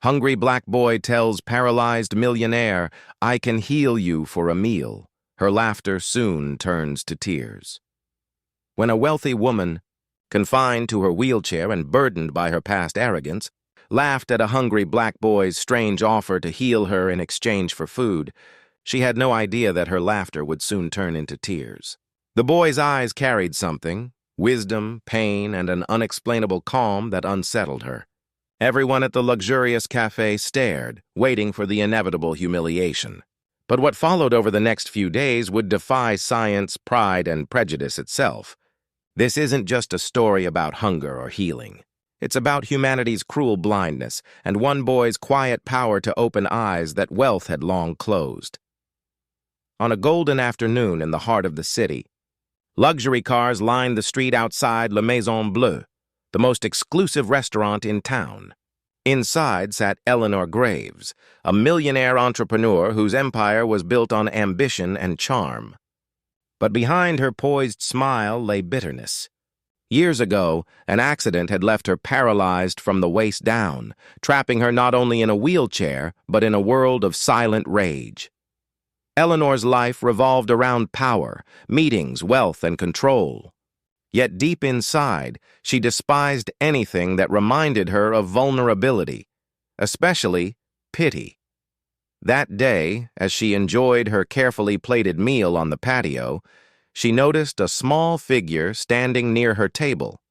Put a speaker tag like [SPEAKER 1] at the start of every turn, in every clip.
[SPEAKER 1] Hungry black boy tells paralyzed millionaire, "I can heal you for a meal." Her laughter soon turns to tears. When a wealthy woman, confined to her wheelchair and burdened by her past arrogance, laughed at a hungry black boy's strange offer to heal her in exchange for food, she had no idea that her laughter would soon turn into tears. The boy's eyes carried something, wisdom, pain, and an unexplainable calm that unsettled her. Everyone at the luxurious cafe stared, waiting for the inevitable humiliation. But what followed over the next few days would defy science, pride, and prejudice itself. This isn't just a story about hunger or healing. It's about humanity's cruel blindness and one boy's quiet power to open eyes that wealth had long closed. On a golden afternoon in the heart of the city, luxury cars lined the street outside La Maison Bleue, the most exclusive restaurant in town. Inside sat Eleanor Graves, a millionaire entrepreneur whose empire was built on ambition and charm. But behind her poised smile lay bitterness. Years ago, an accident had left her paralyzed from the waist down, trapping her not only in a wheelchair, but in a world of silent rage. Eleanor's life revolved around power, meetings, wealth, and control. Yet deep inside, she despised anything that reminded her of vulnerability, especially pity. That day, as she enjoyed her carefully plated meal on the patio, she noticed a small figure standing near her table.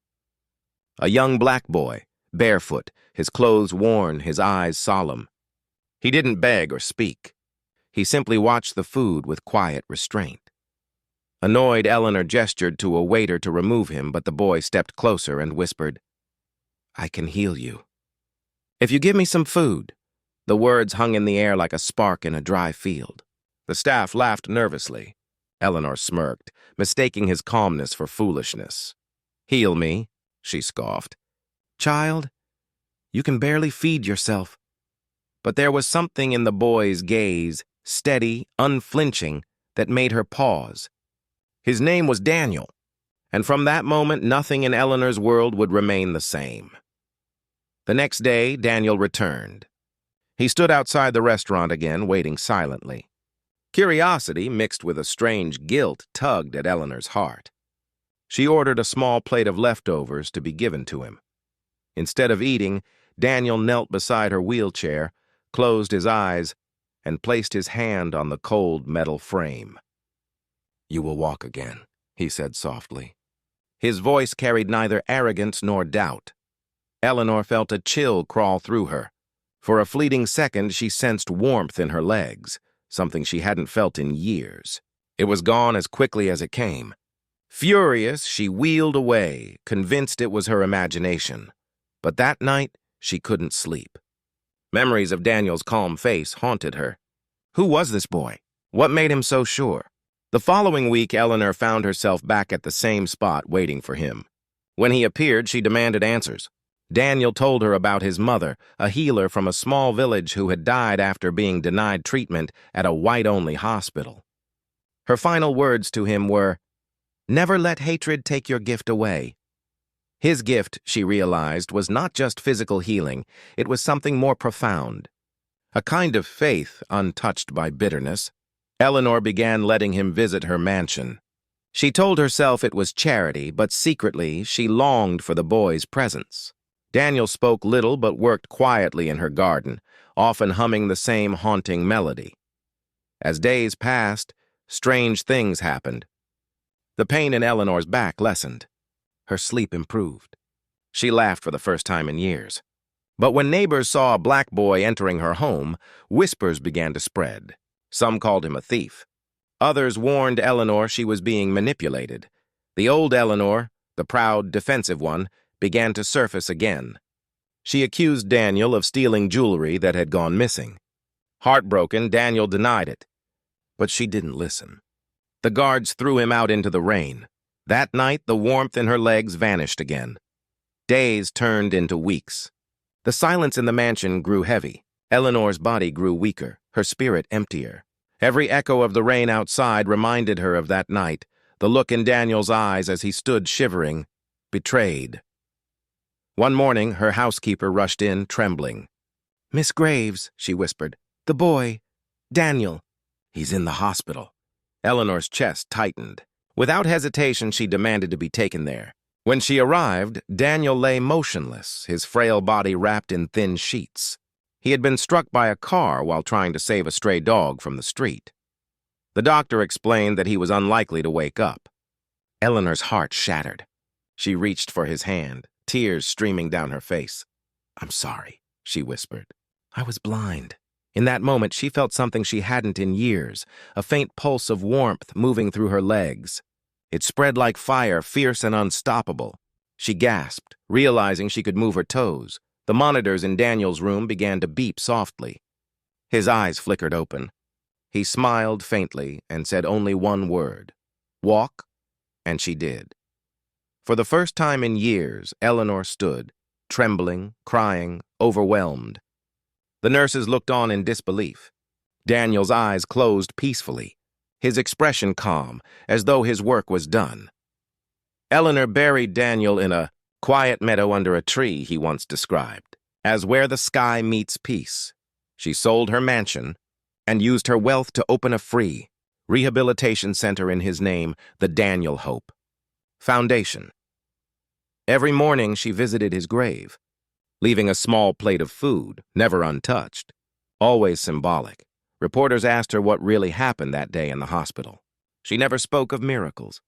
[SPEAKER 1] A young black boy, barefoot, his clothes worn, his eyes solemn. He didn't beg or speak. He simply watched the food with quiet restraint. Annoyed, Eleanor gestured to a waiter to remove him, but the boy stepped closer and whispered, "I can heal you. If you give me some food." The words hung in the air like a spark in a dry field. The staff laughed nervously. Eleanor smirked, mistaking his calmness for foolishness. "Heal me," she scoffed. "Child, you can barely feed yourself." But there was something in the boy's gaze, steady, unflinching, that made her pause. His name was Daniel, and from that moment nothing in Eleanor's world would remain the same. The next day, Daniel returned. He stood outside the restaurant again, waiting silently. Curiosity, mixed with a strange guilt, tugged at Eleanor's heart. She ordered a small plate of leftovers to be given to him. Instead of eating, Daniel knelt beside her wheelchair, closed his eyes, and placed his hand on the cold metal frame. "You will walk again," he said softly. His voice carried neither arrogance nor doubt. Eleanor felt a chill crawl through her. For a fleeting second, she sensed warmth in her legs, something she hadn't felt in years. It was gone as quickly as it came. Furious, she wheeled away, convinced it was her imagination. But that night, she couldn't sleep. Memories of Daniel's calm face haunted her. Who was this boy? What made him so sure? The following week, Eleanor found herself back at the same spot waiting for him. When he appeared, she demanded answers. Daniel told her about his mother, a healer from a small village who had died after being denied treatment at a white-only hospital. Her final words to him were, "Never let hatred take your gift away." His gift, she realized, was not just physical healing, it was something more profound. A kind of faith untouched by bitterness. Eleanor began letting him visit her mansion. She told herself it was charity, but secretly she longed for the boy's presence. Daniel spoke little but worked quietly in her garden, often humming the same haunting melody. As days passed, strange things happened. The pain in Eleanor's back lessened. Her sleep improved. She laughed for the first time in years. But when neighbors saw a black boy entering her home, whispers began to spread. Some called him a thief. Others warned Eleanor she was being manipulated. The old Eleanor, the proud, defensive one, began to surface again. She accused Daniel of stealing jewelry that had gone missing. Heartbroken, Daniel denied it. But she didn't listen. The guards threw him out into the rain. That night, the warmth in her legs vanished again. Days turned into weeks. The silence in the mansion grew heavy. Eleanor's body grew weaker, her spirit emptier. Every echo of the rain outside reminded her of that night, the look in Daniel's eyes as he stood shivering, betrayed. One morning, her housekeeper rushed in, trembling. "Miss Graves," she whispered. "The boy, Daniel. He's in the hospital." Eleanor's chest tightened. Without hesitation, she demanded to be taken there. When she arrived, Daniel lay motionless, his frail body wrapped in thin sheets. He had been struck by a car while trying to save a stray dog from the street. The doctor explained that he was unlikely to wake up. Eleanor's heart shattered. She reached for his hand, tears streaming down her face. "I'm sorry," she whispered. "I was blind." In that moment, she felt something she hadn't in years, a faint pulse of warmth moving through her legs. It spread like fire, fierce and unstoppable. She gasped, realizing she could move her toes. The monitors in Daniel's room began to beep softly. His eyes flickered open. He smiled faintly and said only one word, "Walk," and she did. For the first time in years, Eleanor stood, trembling, crying, overwhelmed. The nurses looked on in disbelief. Daniel's eyes closed peacefully, his expression calm, as though his work was done. Eleanor buried Daniel in a quiet meadow under a tree he once described, as where the sky meets peace. She sold her mansion and used her wealth to open a free rehabilitation center in his name, the Daniel Hope Foundation. Every morning she visited his grave, leaving a small plate of food, never untouched, always symbolic. Reporters asked her what really happened that day in the hospital. She never spoke of miracles.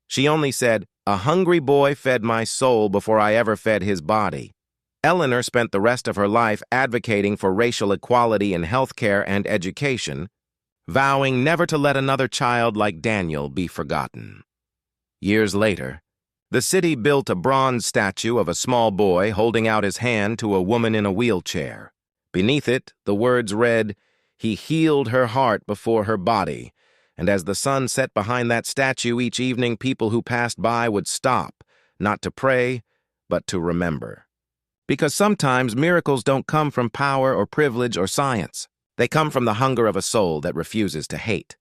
[SPEAKER 1] She only said, "A hungry boy fed my soul before I ever fed his body." Eleanor spent the rest of her life advocating for racial equality in healthcare and education, vowing never to let another child like Daniel be forgotten. Years later, the city built a bronze statue of a small boy holding out his hand to a woman in a wheelchair. Beneath it, the words read, "He healed her heart before her body," and as the sun set behind that statue each evening, people who passed by would stop, not to pray, but to remember. Because sometimes miracles don't come from power or privilege or science. They come from the hunger of a soul that refuses to hate.